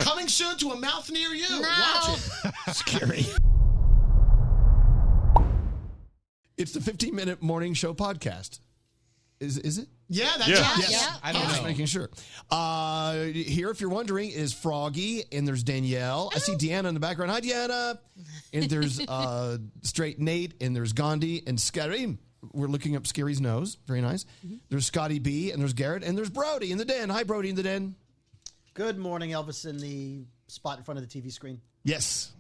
Coming soon to a mouth near you. No. Watch it. Scary. It's the 15-minute morning show podcast. Is it? Yeah, that's Yeah. right. Yes. Yeah. I don't Just know. making sure. Here, if you're wondering, is Froggy, and there's Danielle. I see Deanna in the background. Hi, Deanna. And there's Straight Nate, and there's Gandhi, and Scary. We're looking up Scary's nose. Very nice. There's Scotty B, and there's Garrett, and there's Brody in the den. Hi, Brody in the den. Good morning, Elvis, in the spot in front of the TV screen. Yes.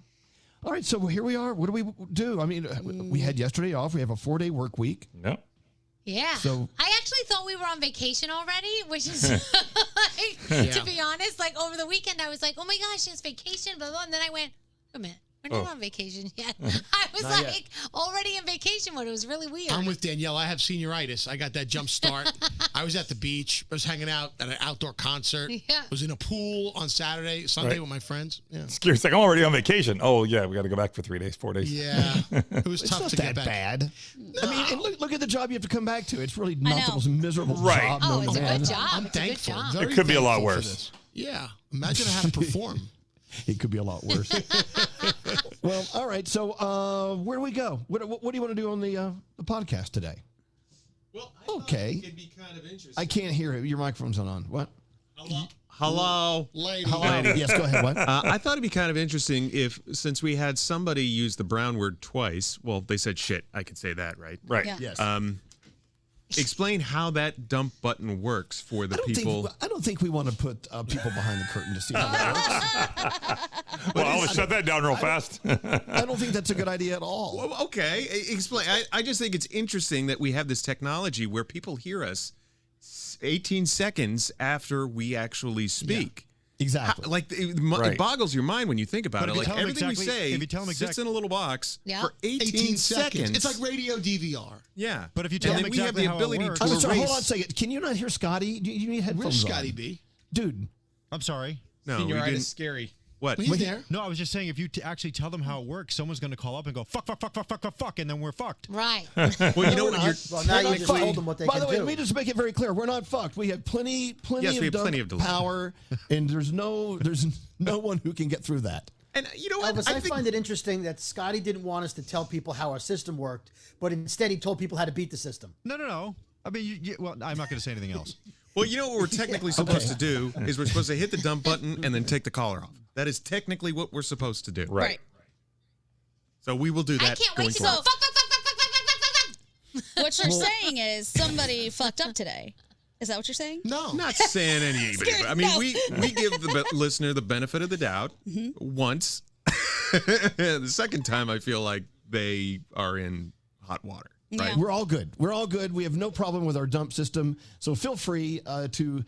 All right, so here we are. What do we do? I mean, we had yesterday off. We have a 4-day work week. No. Yeah. So- I actually thought we were on vacation already, which is, like, to be honest, like over the weekend, I was like, oh my gosh, it's vacation, blah, blah. And then I went, wait a minute. We're not on vacation yet. I was Not like already in vacation mode. It was really weird. I'm with Danielle. I have senioritis. I got that jump start. I was at the beach. I was hanging out at an outdoor concert. Yeah. I was in a pool on Saturday, Sunday Right. with my friends. Yeah. Scary's like, I'm already on vacation. Oh, yeah, we got to go back for 3 days, 4 days. Yeah. It was It's tough not to that get back. bad. I mean, and look at the job you have to come back to. It's really not the know. most miserable Right. job. Oh, known it's to a man. good job. I'm It's a good thankful. job. Very It could be a lot thankful for worse. this. Yeah. Imagine I have to perform. It could be a lot worse. Well, all right. So, where do we go? What do you want to do on the podcast today? Well, I thought Okay. it could be kind of interesting. I can't hear it. Your microphone's not on. What? Hello. Lady. Yes, go ahead. What? I thought it'd be kind of interesting if, since we had somebody use the brown word twice, well, they said shit. I could say that, right? Right. Yeah. Yes. Explain how that dump button works for the people. I don't think we want to put people behind the curtain to see how that works. Well, I'll shut that down real fast. I don't think that's a good idea at all. Well, okay, explain. I just think it's interesting that we have this technology where people hear us 18 seconds after we actually speak. Exactly. It boggles your mind when you think about But it. if you Like tell 'em everything exactly- we say if you tell 'em sits in a little box Yeah. for 18 seconds. It's like radio DVR. Yeah. But if you tell and them then we have exactly the how it ability works- to I'm erase. sorry, hold on a second. Can you not hear Scotty? You need headphones Where's on. Scotty B? Dude, I'm sorry. No, we didn't. Scary. What? He's there. No, I was just saying if you actually tell them how it works, someone's going to call up and go, fuck, fuck, fuck, fuck, fuck, fuck, fuck, and then we're fucked. Right. Well, you know We're what? not. Well, now you not just fucked. told them what they By can the way, do. let me just make it very clear. We're not fucked. We have plenty Yes, we have of plenty of delivery. power, and there's no one who can get through that. And you know what? Elvis, I think- find it interesting that Scotty didn't want us to tell people how our system worked, but instead he told people how to beat the system. No. I mean, well, I'm not going to say anything else. Well, you know what we're technically supposed to do is we're supposed to hit the dump button and then take the collar off. That is technically what we're supposed to do. Right. So we will do I that can't going wait to go. forward. Fuck, fuck, fuck, fuck, fuck, fuck, fuck, fuck, fuck. What you're saying is somebody fucked up today. Is that what you're saying? No. I'm not saying anybody. Scared, I mean, no. we give the listener the benefit of the doubt once. The second time, I feel like they are in hot water. Right? Yeah. We're all good. We're all good. We have no problem with our dump system. So feel free to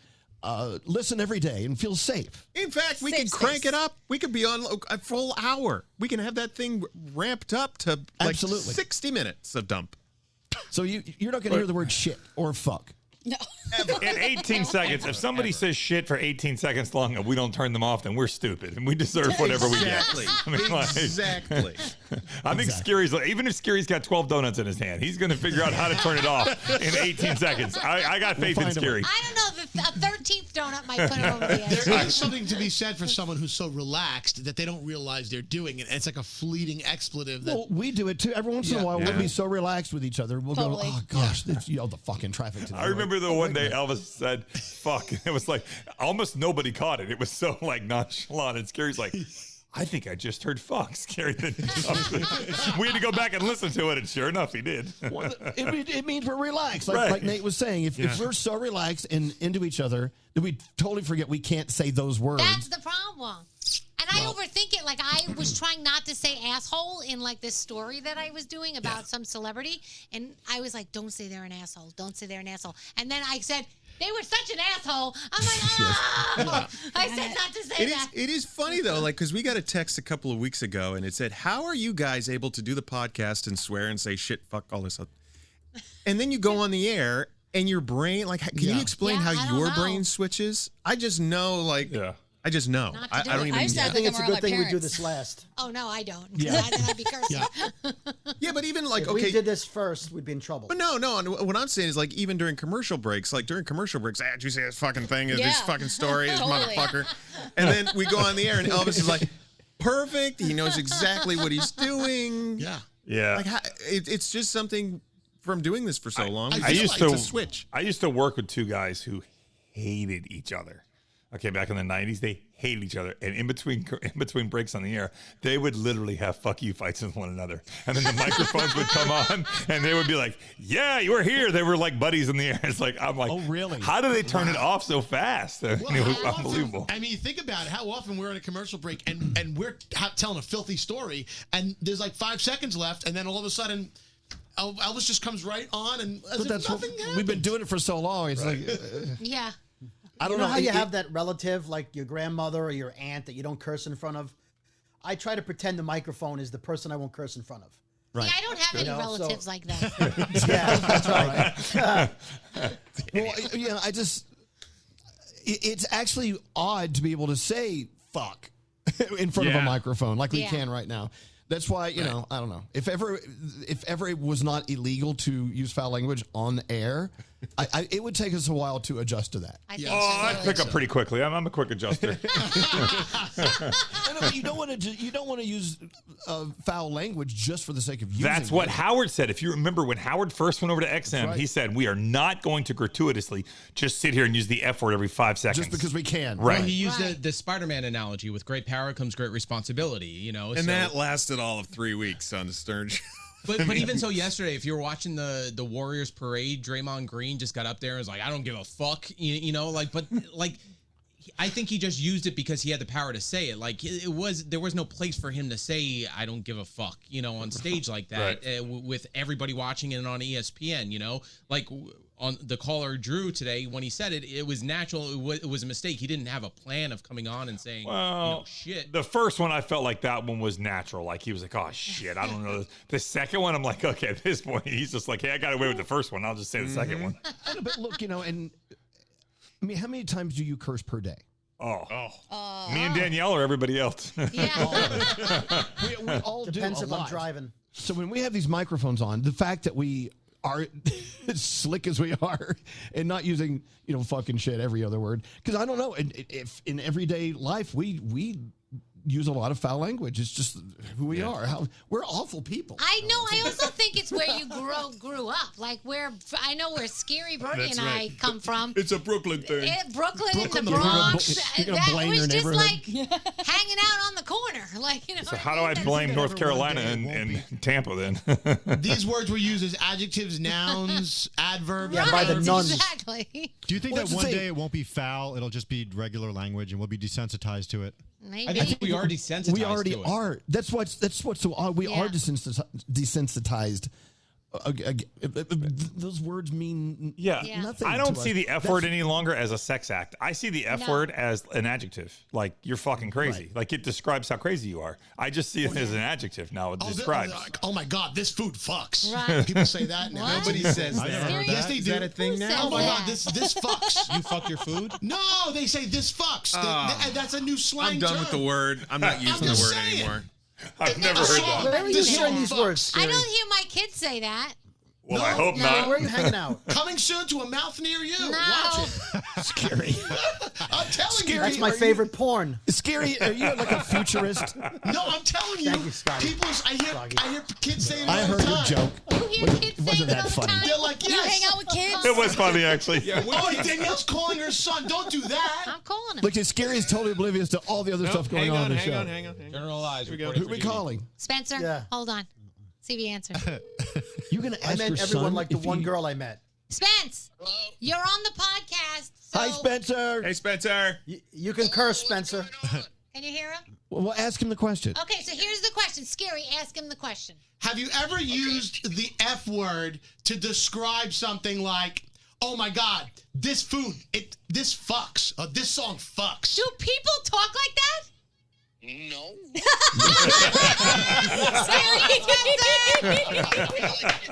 listen every day and feel safe. In fact, we Safe could crank space. it up. We could be on a full hour. We can have that thing ramped up to like Absolutely. 60 minutes of dump. So you're not going to hear the word shit or fuck. No. In 18 seconds, if somebody says shit for 18 seconds long and we don't turn them off, then we're stupid and we deserve whatever we get. Exactly. I mean, like, Exactly. I think Scary's like, even if Scary's got 12 donuts in his hand, he's going to figure out how to turn it off in 18 seconds. I got faith in find a way. Scary. I don't know. A 13th donut might put it over the edge. There is something to be said for someone who's so relaxed that they don't realize they're doing it. And it's like a fleeting expletive. That, Well, we do it too. Every once in a Yeah. while, Yeah. we'll be so relaxed with each other. We'll Totally. go, oh gosh, it's, the fucking traffic today. I remember the one day Elvis said, fuck. It was like almost nobody caught it. It was so like nonchalant. And Scary's like, I think I just heard fuck. Scary. Then we had to go back and listen to it. And sure enough, he did. Well, it means we're relaxed. Right. Like Nate was saying, if we're so relaxed and into each other that we totally forget we can't say those words. That's the problem. And I overthink it. Like I was trying not to say asshole in like this story that I was doing about some celebrity, and I was like, "Don't say they're an asshole. Don't say they're an asshole." And then I said, "They were such an asshole." I'm like, "Oh!" I said not to say that. It is funny though, like because we got a text a couple of weeks ago and it said, "How are you guys able to do the podcast and swear and say shit, fuck, all this stuff?" And then you go on the air and your brain, like, can you explain Yeah, I how don't your know. brain switches? I just know, like, Yeah. I just know. Not to I do don't it. even. I used to I act think like it's a I'm around good thing my we do parents. this last. Oh no, I don't. Yeah. I think I'd be cursing. Yeah, but even like If okay. we did this first, we'd be in trouble. But no. And what I'm saying is like even during commercial breaks, like during commercial breaks, did you say this fucking thing? Is this Yeah. fucking story? This Totally. motherfucker. And then we go on the air, and Elvis is like, perfect. He knows exactly what he's doing. Yeah. Yeah. Like it's just something from doing this for so long. I I feel used like to it's a switch. I used to work with two guys who hated each other. Okay, back in the 90s, they hated each other, and in between breaks on the air, they would literally have fuck you fights with one another, and then the microphones would come on, and they would be like, "Yeah, you were here." They were like buddies in the air. It's like I'm like, Oh, really? How do they turn it off so fast? It was how often- unbelievable. I mean, think about it. How often we're in a commercial break and we're telling a filthy story, and there's like 5 seconds left, and then all of a sudden, Elvis just comes right on, and as But if that's what nothing happened. we've been doing it for so long. It's like Yeah. I You don't know how you It- have that relative, like your grandmother or your aunt, that you don't curse in front of? I try to pretend the microphone is the person I won't curse in front of. Right. See, I don't have any You know, relatives so- like that. Yeah, that's right. Well, I just it's actually odd to be able to say fuck in front of a Yeah. microphone like we Yeah. can right now. That's why, I don't know. If ever it was not illegal to use foul language on air, it would take us a while to adjust to that. I think Oh, I so. pick up pretty quickly. I'm a quick adjuster. No, but you don't want to use foul language just for the sake of using That's what it. Howard said. If you remember when Howard first went over to XM, right. he said, "We are not going to gratuitously just sit here and use the F word every 5 seconds." just because we can. Right. Well, he used Right. the Spider-Man analogy: with great power comes great responsibility. You know, And so- that lasted all of 3 weeks on the Stern Show. But even so, yesterday, if you were watching the Warriors parade, Draymond Green just got up there and was like, "I don't give a fuck," you know, like, but like. I think he just used it because he had the power to say it. Like there was no place for him to say "I don't give a fuck," you know, on stage like that with everybody watching it on ESPN. You know, like on the caller Drew today when he said it, it was natural. It was a mistake. He didn't have a plan of coming on and saying, Well, shit. The first one, I felt like that one was natural. Like he was like, "Oh shit, I don't know." The second one, I'm like, okay, at this point, he's just like, "Hey, I got away with the first one. I'll just say the second one." I know, but look, and I mean, how many times do you curse per day? Me and Danielle or everybody else. Yeah. We all Depends do a if I'm lot. driving. So when we have these microphones on, the fact that we are as slick as we are and not using, fucking shit every other word, because I don't know, if in everyday life we use a lot of foul language. It's just who we are. We're awful people. I know. I also think it's where you grew up. Like I know where Scary Bertie and I come from. It's a Brooklyn thing. Brooklyn in the you're gonna Bronx. you're gonna That blame was your just neighborhood? like hanging out on the corner. Like, So what how do I mean? blame North Never one Carolina day it and won't Tampa then? These words were used as adjectives, nouns, adverbs. Yeah, by the Right, nuns. Exactly. Do you think Well, that that's the one thing. day it won't be foul? It'll just be regular language, and we'll be desensitized to it. Maybe. I think we are desensitized. We already to it. are. That's what's so odd. We Yeah. are desensitized. Those words mean Yeah. Yeah. nothing. I don't to see us. the F word any longer as a sex act. I see the F No. word as an adjective. Like, you're fucking crazy. Like, it describes how crazy you are. I just see it as an adjective now. It describes. Oh my God, this food fucks. Right. People say that now. What? Nobody says I never that. heard Yes, that. they Is do. that a thing Who now? says Oh my Yeah. God, this fucks. You fuck your food? No, they say this fucks. That's a new slang I'm done term. with the word. I'm not using the just word saying. anymore. I've never The heard song- that. Where are you this hearing song these fucks. words, I Scary? don't hear my kids say that. Well, I hope No. not. Where are you hanging out? Coming soon to a mouth near you. No. Watch it. Scary. I'm telling you. That's my Are you- favorite porn. Scary. Are you like a futurist? No, I'm telling you. Thank you, Scotty. People, I hear kids saying it I all heard the your time. joke. You hear kids wasn't saying that it all the funny. time? They're like, You yes. hang out with kids? It was funny, actually. Oh, Danielle's calling her son. Don't do that. I'm calling him. Look, Scary is totally oblivious to all the other stuff going on in the show. hang on. Generalized. we go. Who are we calling? Spencer, Yeah. hold on. See if he answers. You're gonna I ask meant your everyone son like the if one he- girl I met. Spence, you're on the podcast. So Hi, Spencer. Hey, Spencer. You can curse, Spencer. Can you hear him? Well, ask him the question. Okay, so here's the question. Scary, ask him the question. Have you ever used the F word to describe something like, oh my God, this food, this fucks, or this song fucks? Do people talk like that? No. Scary,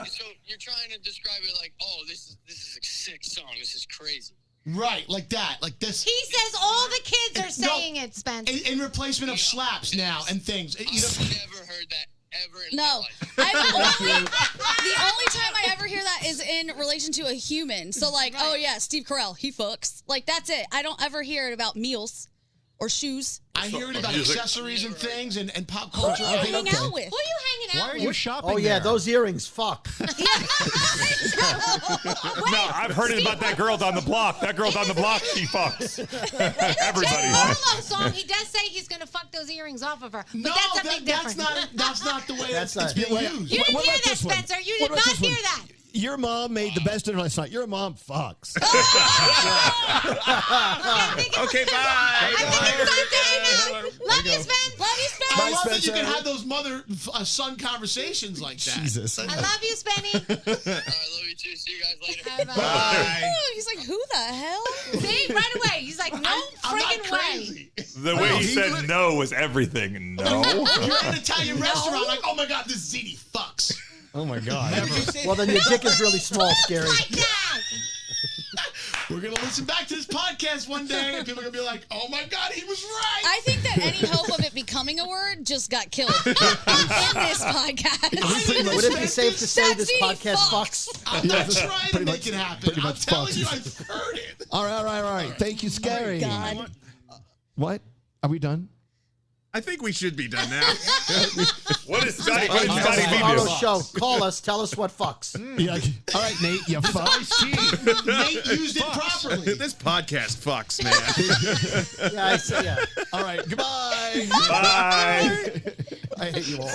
So you're trying to describe it like, oh, this is a sick song. This is crazy. Right, like that, like this. He says all the kids are No, saying it, Spence. in replacement of slaps now and things. You know, I've never heard that ever in my No, life. the only time I ever hear that is in relation to a human. So like, oh yeah, Steve Carell, he fucks. Like that's it. I don't ever hear it about meals or shoes. I hear it about music. accessories and things and pop Who culture. do you hang okay. out with? Who are you hanging Why out are with? you shopping Oh yeah, there? those earrings. Fuck. No, I've heard it about that girl down the block. That girl down the block, she fucks. Everybody. Harlow song, he does say he's gonna fuck those earrings off of her. But No, that's a big difference. that's not the way That's it's not- being used. You didn't What hear about that, this one? Spencer. You What did about not this one? hear that. Your mom made the best dinner last night. Your mom fucks. Okay, bye. I think it's time to hang out. Love you, Spence. Love you, Spence. I love that you Spencer. can have those mother-son conversations like that. Jesus. I love you, Spenny. All right, love you too. See you guys later. Bye. Ooh, he's like, who the hell? See, right away. He's like, no I'm not friggin' way. crazy. The way he said no was everything. No. You're at an Italian restaurant, like, oh my god, this ziti fucks. Oh my God. Well, then your dick is really small, Scary. Right now. We're gonna listen back to this podcast one day, and people are gonna be like, "Oh my God, he was right." I think that any hope of it becoming a word just got killed in this podcast. Would it be safe to say That this ziti podcast fucks. fucks? I'm not trying to pretty make much- it happen. pretty I'm much telling you, fucks. I've heard it. All right. Thank you, Scary. God. What? Are we done? I think we should be done now. What is Scotty? What did On Scotty B our do? show, call us. Tell us what fucks. Yeah. All right, Nate. You fuck. Nate used it properly. This podcast fucks, man. Yeah, I see. Yeah. All right. Goodbye. Bye. I hate you all.